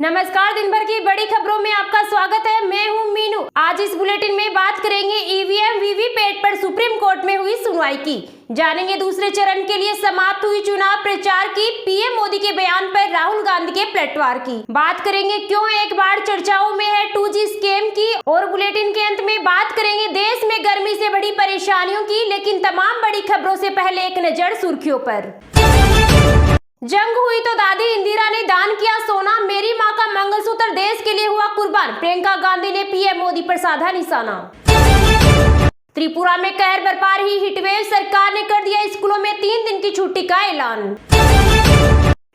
नमस्कार, दिन भर की बड़ी खबरों में आपका स्वागत है। मैं हूं मीनू। आज इस बुलेटिन में बात करेंगे ईवीएम वीवीपैट पर सुप्रीम कोर्ट में हुई सुनवाई की। जानेंगे दूसरे चरण के लिए समाप्त हुई चुनाव प्रचार की, पीएम मोदी के बयान पर राहुल गांधी के पलटवार की। बात करेंगे क्यों एक बार चर्चाओं में है 2G स्कैम की, और बुलेटिन के अंत में बात करेंगे देश में गर्मी से बड़ी परेशानियों की। लेकिन तमाम बड़ी खबरों से पहले एक नजर सुर्खियों पर। जंग हुई तो दादी इंदिरा ने दान किया सोना, मेरी मां का मंगलसूत्र देश के लिए हुआ कुर्बान, प्रियंका गांधी ने पीएम मोदी पर साधा निशाना। त्रिपुरा में कहर बरपा रही हीटवेव, सरकार ने कर दिया स्कूलों में 3 दिन की छुट्टी का ऐलान।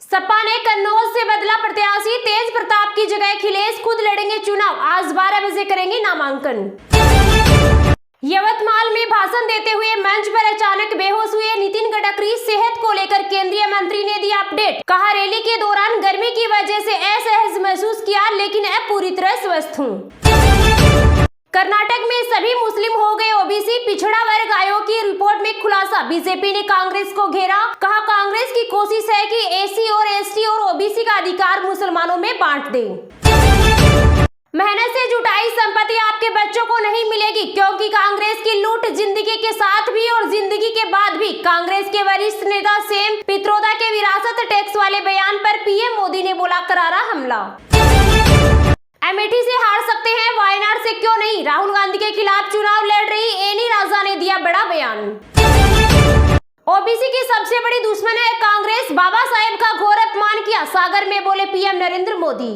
सपा ने कन्नौज से बदला प्रत्याशी, तेज प्रताप की जगह अखिलेश खुद लड़ेंगे चुनाव, आज 12 बजे करेंगे नामांकन। यवतमाल में भाषण देते हुए मंच पर अचानक बेहोश हुए नितिन गडकरी, सेहत को लेकर केंद्रीय मंत्री ने दिया अपडेट, कहा रैली के दौरान गर्मी की वजह से असहज महसूस किया, लेकिन अब पूरी तरह स्वस्थ हूं। कर्नाटक में सभी मुस्लिम हो गए ओबीसी, पिछड़ा वर्ग आयोग की रिपोर्ट में खुलासा, बीजेपी ने कांग्रेस को घेरा, कहा कांग्रेस की कोशिश है कि एसी और एसटी और ओबीसी का अधिकार मुसलमानों में बांट दे। मेहनत से जुटाई संपत्ति आपके बच्चों को नहीं मिलेगी, क्योंकि कांग्रेस की लूट जिंदगी के साथ भी और जिंदगी के बाद भी। कांग्रेस के वरिष्ठ नेता सेम पित्रोदा के विरासत टैक्स वाले बयान पर पीएम मोदी ने बोला करारा हमला। अमेठी से हार सकते हैं, वायनाड से क्यों नहीं, राहुल गांधी के खिलाफ चुनाव लड़ रही एनी राजा ने दिया बड़ा बयान। ओबीसी की सबसे बड़ी दुश्मन है कांग्रेस, बाबा साहेब का घोर अपमान किया, सागर में बोले PM Narendra Modi.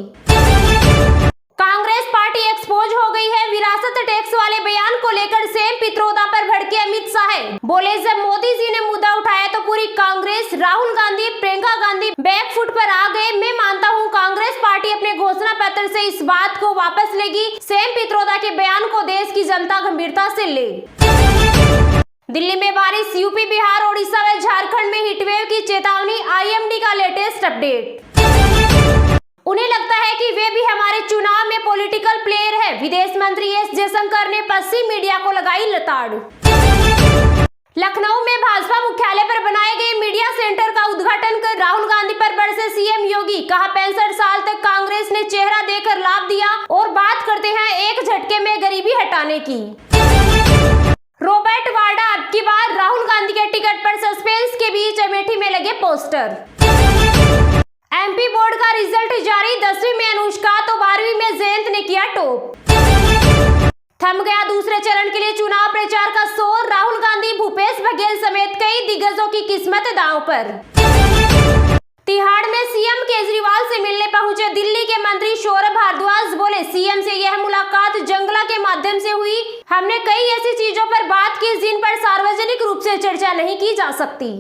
Congress party expose हो गई है, विरासत टैक्स वाले बयान को लेकर सेम पित्रोदा पर भड़के अमित शाह, बोले जब मोदी जी ने मुद्दा उठाया तो पूरी कांग्रेस, राहुल गांधी, प्रियंका गांधी बैकफुट पर आ गए। मैं मानता हूं कांग्रेस पार्टी अपने घोषणा पत्र से इस बात को वापस लेगी, सेम पित्रोदा के बयान को देश की जनता गंभीरता से ले। दिल्ली में बारिश, यूपी, बिहार, ओडिशा व झारखंड में हीटवेव की चेतावनी, आईएमडी का लेटेस्ट अपडेट। उन्हें लगता है कि वे भी हमारे चुनाव में पॉलिटिकल प्लेयर है, विदेश मंत्री एस जयशंकर ने पश्चिमी मीडिया को लगाई लताड़। लखनऊ में भाजपा मुख्यालय पर बनाए गए मीडिया सेंटर का उद्घाटन कर राहुल गांधी पर बरसे सीएम योगी, कहा 65 साल तक कांग्रेस ने चेहरा देकर लाभ दिया और बात करते हैं एक झटके में गरीबी हटाने की। रॉबर्ट वाड्रा अब की बार राहुल गांधी के टिकट पर, सस्पेंस के बीच अमेठी में लगे पोस्टर। एमपी बोर्ड का रिजल्ट जारी, 10वीं में अनुष्का तो 12वीं में जयंत ने किया टॉप। थम गया दूसरे चरण के लिए चुनाव प्रचार का शोर, राहुल गांधी, भूपेश बघेल समेत कई दिग्गजों की किस्मत दांव पर। तिहाड़ में सीएम केजरीवाल से मिलने पहुंचे दिल्ली के मंत्री सौरभ भारद्वाज, बोले सीएम से यह मुलाकात जंगला के माध्यम से हुई, हमने कई ऐसी चीजों पर बात की जिन पर सार्वजनिक रूप से चर्चा नहीं की जा सकती।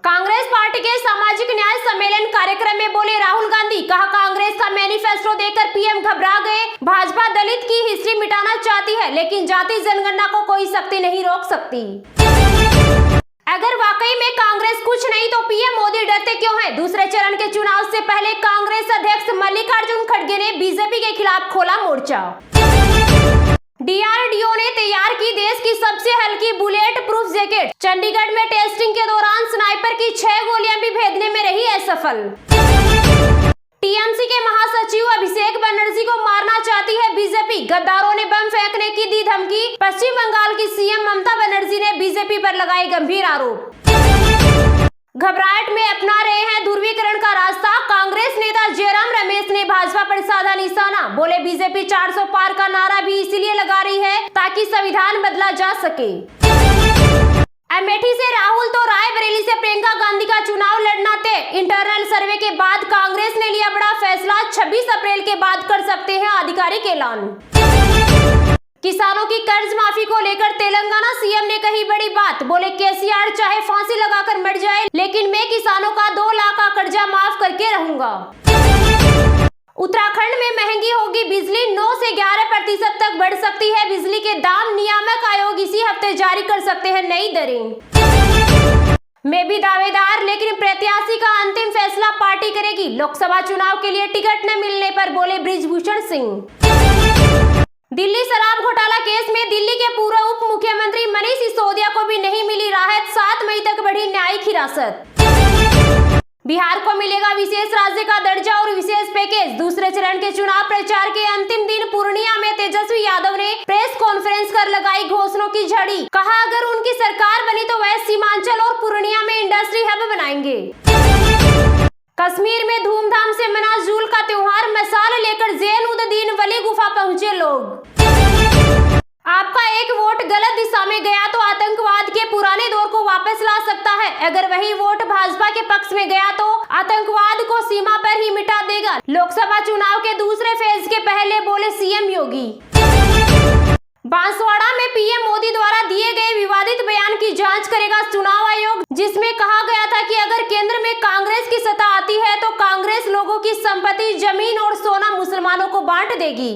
कांग्रेस पार्टी के सामाजिक न्याय सम्मेलन कार्यक्रम में बोले राहुल गांधी, कहा कांग्रेस का मैनिफेस्टो देखकर पीएम घबरा गए, भाजपा दलित की हिस्ट्री मिटाना चाहती है, लेकिन जाति जनगणना को कोई शक्ति नहीं रोक सकती। अगर वाकई में कांग्रेस कुछ नहीं तो पीएम मोदी डरते क्यों हैं? दूसरे चरण के चुनाव से पहले कांग्रेस अध्यक्ष मल्लिकार्जुन खड़गे ने बीजेपी के खिलाफ खोला मोर्चा। डीआरडीओ ने तैयार की देश की सबसे हल्की बुलेट प्रूफ जैकेट, चंडीगढ़ में टेस्टिंग के दौरान स्नाइपर की 6 गोलियां भी भेदने में रही असफल। टीएमसी के महासचिव अभिषेक बनर्जी को मारना चाहती है बीजेपी, गद्दारों ने बम फेंकने की दी धमकी, पश्चिम बंगाल की सीएम ममता बनर्जी ने बीजेपी पर लगाए गंभीर आरोप। घबराहट में अपना रहे हैं ध्रुवीकरण का रास्ता, कांग्रेस नेता जयराम रमेश ने भाजपा पर साधा निशाना, बोले बीजेपी 400 पार का नारा भी इसीलिए लगा रही है ताकि संविधान बदला जा सके। अमेठी से राहुल तो रायबरेली से प्रियंका गांधी का चुनाव लड़ना तय, इंटरनल सर्वे के बाद कांग्रेस ने लिया बड़ा फैसला, 26 अप्रैल के बाद कर सकते हैं आधिकारिक ऐलान। किसानों की कर्ज माफी को लेकर तेलंगाना सीएम ने कही बड़ी बात, बोले केसीआर चाहे फांसी लगाकर मर जाए, लेकिन मैं किसानों का 2 लाख का कर्जा माफ करके रहूंगा। उत्तराखंड में महंगी होगी बिजली, 9 से 11% तक बढ़ सकती है बिजली के दाम, नियामक आयोग इसी हफ्ते जारी कर सकते हैं नई दरें। मैं भी दावेदार, लेकिन प्रत्याशी का अंतिम फैसला पार्टी करेगी, लोकसभा चुनाव के लिए टिकट न मिलने पर बोले बृजभूषण सिंह। दिल्ली शराब घोटाला केस में दिल्ली के पूर्व उप मुख्यमंत्री मनीष सिसोदिया को भी नहीं मिली राहत, 7 मई तक बढ़ी न्यायिक हिरासत। बिहार को मिलेगा विशेष राज्य का दर्जा और विशेष दूसरे चरण के चुनाव प्रचार के अंतिम दिन पूर्णिया में तेजस्वी यादव ने प्रेस कॉन्फ्रेंस कर लगाई घोषणाओं की झड़ी। कहा अगर उनकी सरकार बनी तो वह सीमांचल और पूर्णिया में इंडस्ट्री हब बनाएंगे। कश्मीर में धूमधाम से मना जूल का त्योहार, मशाल लेकर ज़ैनुद्दीन वली गुफा पहुंचे लोग। आपका एक वोट गलत दिशा में गया तो आतंकवाद के पुराने दौर को वापस ला सकता है। अगर वही वोट भाजपा के पक्ष में गया तो आतंकवाद को सीमा पर ही मिटा देगा। लोकसभा चुनाव के दूसरे फेज के पहले बोले सीएम योगी। बांसवाड़ा में पीएम मोदी द्वारा दिए गए विवादित बयान की जांच करेगा चुनाव आयोग, जिसमें कहा गया था कि अगर केंद्र में कांग्रेस की सत्ता आती है तो कांग्रेस लोगों की संपत्ति, जमीन और सोना मुसलमानों को बांट देगी।